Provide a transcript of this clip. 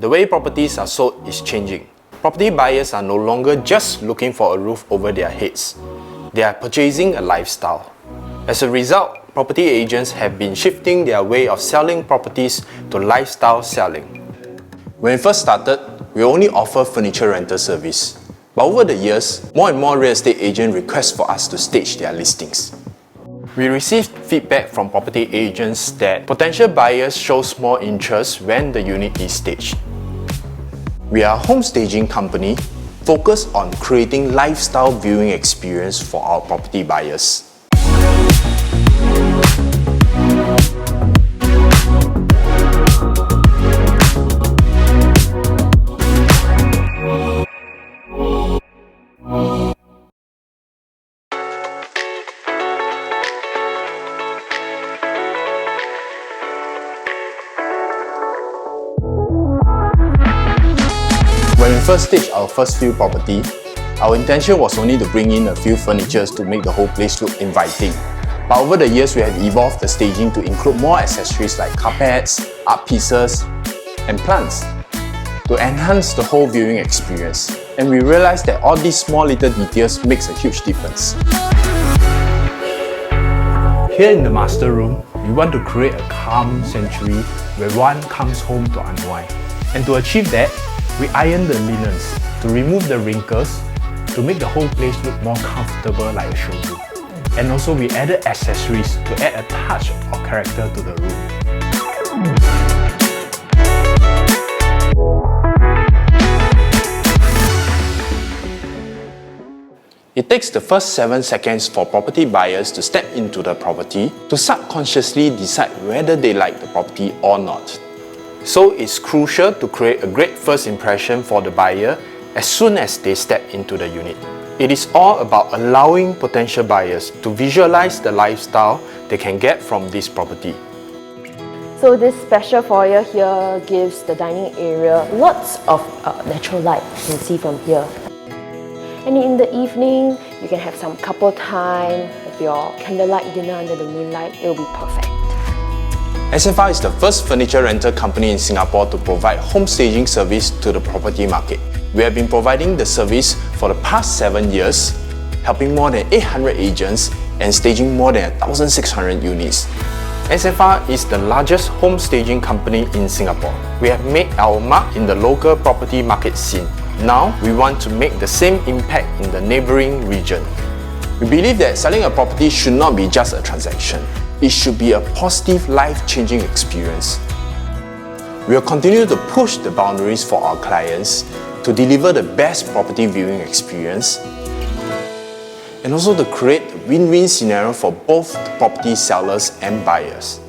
The way properties are sold is changing. Property buyers are no longer just looking for a roof over their heads. They are purchasing a lifestyle. As a result, property agents have been shifting their way of selling properties to lifestyle selling. When we first started, we only offer furniture rental service. But over the years, more and more real estate agents request for us to stage their listings. We received feedback from property agents that potential buyers shows more interest when the unit is staged. We are a home staging company focused on creating lifestyle viewing experience for our property buyers. When we first staged our first few property, our intention was only to bring in a few furnitures to make the whole place look inviting. But over the years, we have evolved the staging to include more accessories like carpets, art pieces, and plants to enhance the whole viewing experience. And we realized that all these small little details makes a huge difference. Here in the master room, we want to create a calm sanctuary where one comes home to unwind. And to achieve that, we iron the linens to remove the wrinkles to make the whole place look more comfortable like a showroom. And also we added accessories to add a touch of character to the room. It takes the first 7 seconds for property buyers to step into the property to subconsciously decide whether they like the property or not. So it's crucial to create a great first impression for the buyer as soon as they step into the unit. It is all about allowing potential buyers to visualize the lifestyle they can get from this property. So this special foyer here gives the dining area lots of natural light you can see from here. And in the evening, you can have some couple time with your candlelight dinner under the moonlight. It will be perfect. SFR is the first furniture rental company in Singapore to provide home staging service to the property market. We have been providing the service for the past 7 years, helping more than 800 agents and staging more than 1,600 units. SFR is the largest home staging company in Singapore. We have made our mark in the local property market scene. Now, we want to make the same impact in the neighbouring region. We believe that selling a property should not be just a transaction. It should be a positive, life-changing experience. We will continue to push the boundaries for our clients to deliver the best property viewing experience and also to create a win-win scenario for both the property sellers and buyers.